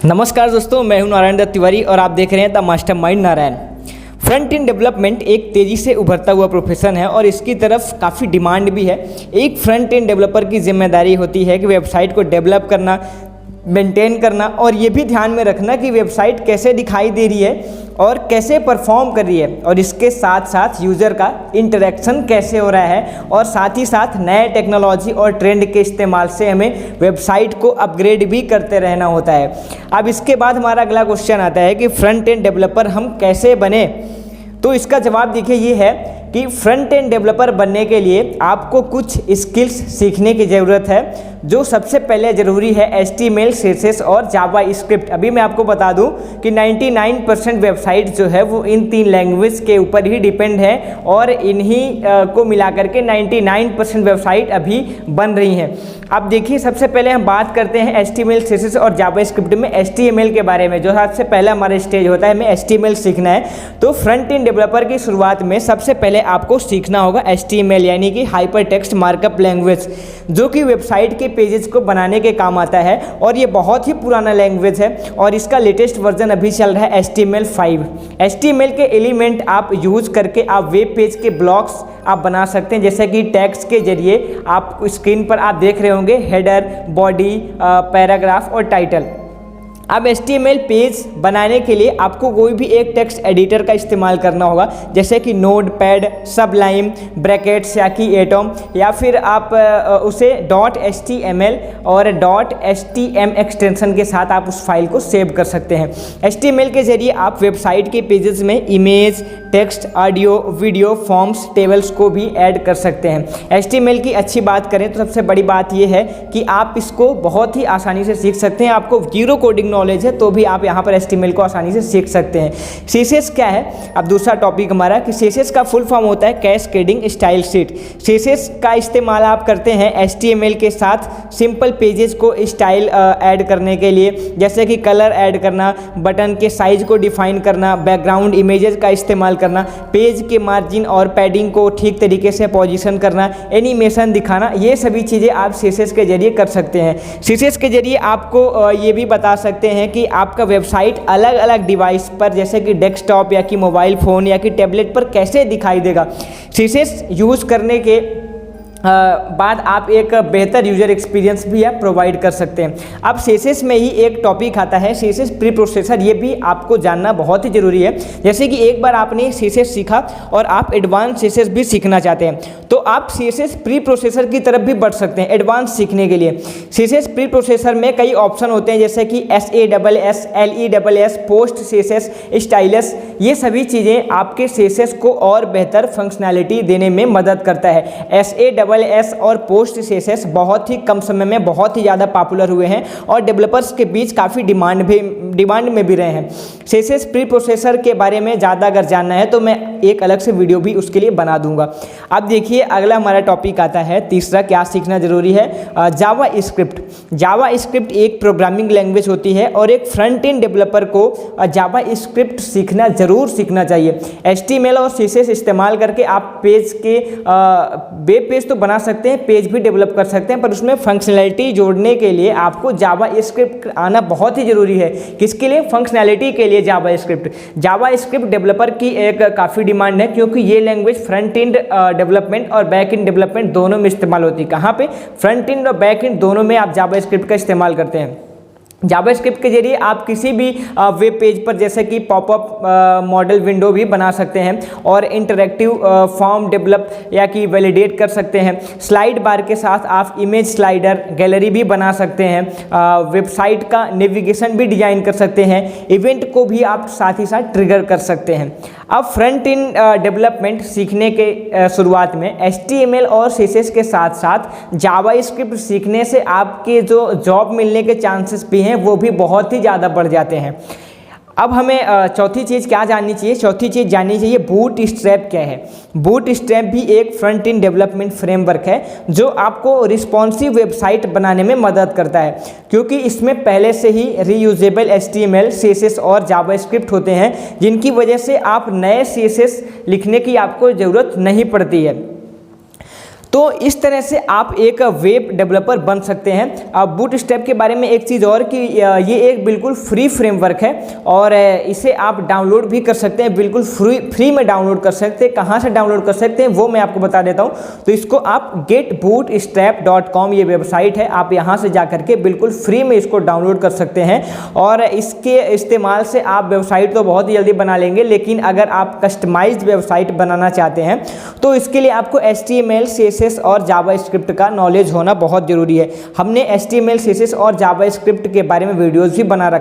नमस्कार दोस्तों, मैं हूं नारायण दत्त तिवारी और आप देख रहे हैं the mastermind Narayan. Front end development एक तेज़ी से उभरता हुआ प्रोफेशन है और इसकी तरफ काफ़ी डिमांड भी है। एक फ्रंट एंड डेवलपर की जिम्मेदारी होती है कि वेबसाइट को डेवलप करना, मेंटेन करना और ये भी ध्यान में रखना कि वेबसाइट कैसे दिखाई दे रही है और कैसे परफॉर्म कर रही है, और इसके साथ साथ यूज़र का इंटरेक्शन कैसे हो रहा है, और साथ ही साथ नए टेक्नोलॉजी और ट्रेंड के इस्तेमाल से हमें वेबसाइट को अपग्रेड भी करते रहना होता है। अब इसके बाद हमारा अगला क्वेश्चन आता है कि फ्रंट एंड डेवलपर हम कैसे बने। तो इसका जवाब देखिए ये है कि फ्रंट एंड डेवलपर बनने के लिए आपको कुछ स्किल्स सीखने की ज़रूरत है। जो सबसे पहले ज़रूरी है HTML, CSS और जावास्क्रिप्ट। अभी मैं आपको बता दूं कि 99% वेबसाइट जो है वो इन तीन लैंग्वेज के ऊपर ही डिपेंड है और इन्हीं को मिलाकर के 99% वेबसाइट अभी बन रही हैं। अब देखिए, सबसे पहले हम बात करते हैं HTML, CSS और जावास्क्रिप्ट में HTML के बारे में। जो सबसे पहला हमारा स्टेज होता है, हमें HTML सीखना है। तो फ्रंट एंड डेवलपर की शुरुआत में सबसे पहले आपको सीखना होगा HTML यानी कि हाइपर टेक्स्ट मार्कअप लैंग्वेज, जो कि वेबसाइट के पेजेस को बनाने के काम आता है और ये बहुत ही पुराना लैंग्वेज है और इसका लेटेस्ट वर्जन अभी चल रहा है HTML5। HTML के एलिमेंट आप यूज़ करके आप वेब पेज के ब्लॉक्स आप बना सकते हैं, जैसे कि टैग्स के जरिए आप स्क्रीन पर आप देख रहे होंगे हेडर, बॉडी, पैराग्राफ और टाइटल। अब HTML पेज बनाने के लिए आपको कोई भी एक टेक्स्ट एडिटर का इस्तेमाल करना होगा, जैसे कि नोटपैड, सबलाइम, ब्रैकेट्स या कि एटम, या फिर आप उसे .html और .htm एक्सटेंशन के साथ आप उस फाइल को सेव कर सकते हैं। HTML के जरिए आप वेबसाइट के पेजेस में image, text, audio, video, forms, tables को भी ऐड कर सकते हैं। HTML की अच्छी बात करें तो सबसे बड़ी बात यह है कि आप इसको बहुत ही आसानी से सीख सकते हैं। आपको जीरो कोडिंग नॉलेज है तो भी आप यहाँ पर HTML को आसानी से सीख सकते हैं। CSS क्या है? अब दूसरा टॉपिक हमारा कि CSS का फुल फॉर्म होता है कैस्केडिंग स्टाइल शीट। CSS का इस्तेमाल आप करते हैं HTML के साथ सिंपल पेजेस को स्टाइल ऐड करने के लिए, जैसे कि कलर ऐड करना, बटन के साइज को डिफाइन करना, बैकग्राउंड इमेजेस का इस्तेमाल करना, पेज के मार्जिन और पैडिंग को ठीक तरीके से पोजीशन करना, एनिमेशन दिखाना, ये सभी चीज़ें आप CSS के जरिए कर सकते हैं। CSS के जरिए आपको ये भी बता सकते हैं कि आपका वेबसाइट अलग अलग डिवाइस पर, जैसे कि डेस्कटॉप या कि मोबाइल फ़ोन या कि टैबलेट पर कैसे दिखाई देगा। CSS यूज़ करने के बाद आप एक बेहतर यूज़र एक्सपीरियंस भी आप प्रोवाइड कर सकते हैं। अब CSS में ही एक टॉपिक आता है CSS प्री प्रोसेसर। ये भी आपको जानना बहुत ही ज़रूरी है। जैसे कि एक बार आपने CSS सीखा और आप एडवांस CSS भी सीखना चाहते हैं तो आप CSS प्री प्रोसेसर की तरफ भी बढ़ सकते हैं एडवांस सीखने के लिए। CSS प्री प्रोसेसर में कई ऑप्शन होते हैं, जैसे कि SASS, LESS, post CSS, stylus. ये सभी चीज़ें आपके CSS को और बेहतर फंक्शनैलिटी देने में मदद करता है। SASS और पोस्ट CSS बहुत ही कम समय में बहुत ही ज़्यादा पॉपुलर हुए हैं और डेवलपर्स के बीच काफ़ी डिमांड में भी रहे हैं। CSS प्री प्रोसेसर के बारे में ज़्यादा अगर जानना है तो मैं एक अलग से वीडियो भी उसके लिए बना दूंगा। अब देखिए, अगला हमारा टॉपिक आता है तीसरा, क्या सीखना जरूरी है? जावास्क्रिप्ट। जावास्क्रिप्ट एक प्रोग्रामिंग लैंग्वेज होती है और एक फ्रंट एंड डेवलपर को जावास्क्रिप्ट सीखना जरूर सीखना चाहिए। HTML और CSS इस्तेमाल करके आप पेज के वेब पेज तो बना सकते हैं, पेज भी डेवलप कर सकते हैं, पर उसमें फंक्शनैलिटी जोड़ने के लिए आपको जावास्क्रिप्ट आना बहुत ही ज़रूरी है। किसके लिए? फंक्शनैलिटी के लिए जावास्क्रिप्ट डेवलपर की एक काफ़ी डिमांड है, क्योंकि ये लैंग्वेज फ्रंट एंड डेवलपमेंट और बैक एंड डेवलपमेंट दोनों में इस्तेमाल होती है। कहाँ पे? फ्रंट एंड और बैक एंड दोनों में आप जावास्क्रिप्ट का इस्तेमाल करते हैं। जावास्क्रिप्ट के जरिए आप किसी भी वेब पेज पर, जैसे कि पॉपअप मॉडल विंडो भी बना सकते हैं और इंटरैक्टिव फॉर्म डेवलप या कि वैलिडेट कर सकते हैं। स्लाइड बार के साथ आप इमेज स्लाइडर, गैलरी भी बना सकते हैं। वेबसाइट का नेविगेशन भी डिजाइन कर सकते हैं। इवेंट को भी आप साथ ही साथ ट्रिगर कर सकते हैं। अब फ्रंट एंड डेवलपमेंट सीखने के शुरुआत में HTML और CSS के साथ साथ जावास्क्रिप्ट सीखने से आपके जो जॉब मिलने के चांसेस भी हैं वो भी बहुत ही ज़्यादा बढ़ जाते हैं। अब हमें चौथी चीज़ क्या जाननी चाहिए? चौथी चीज़ जाननी चाहिए बूटस्ट्रैप क्या है। बूटस्ट्रैप भी एक फ्रंट एंड डेवलपमेंट फ्रेमवर्क है जो आपको रिस्पॉन्सिव वेबसाइट बनाने में मदद करता है, क्योंकि इसमें पहले से ही रीयूजेबल HTML, CSS और जावास्क्रिप्ट होते हैं, जिनकी वजह से आप नए CSS लिखने की आपको ज़रूरत नहीं पड़ती है। तो इस तरह से आप एक वेब डेवलपर बन सकते हैं। अब बूटस्ट्रैप के बारे में एक चीज़ और कि ये एक बिल्कुल फ्री फ्रेमवर्क है और इसे आप डाउनलोड भी कर सकते हैं, बिल्कुल फ्री में डाउनलोड कर सकते हैं। कहाँ से डाउनलोड कर सकते हैं वो मैं आपको बता देता हूँ। तो इसको आप getbootstrap.com ये वेबसाइट है, आप यहाँ से जा करके बिल्कुल फ्री में इसको डाउनलोड कर सकते हैं और इसके इस्तेमाल से आप वेबसाइट तो बहुत ही जल्दी बना लेंगे, लेकिन अगर आप कस्टमाइज्ड वेबसाइट बनाना चाहते हैं तो इसके लिए आपको HTML, CSS और जावास्क्रिप्ट का नॉलेज होना बहुत ज़रूरी है। हमने HTML, CSS और जावास्क्रिप्ट के बारे में वीडियोज़ भी बना रखा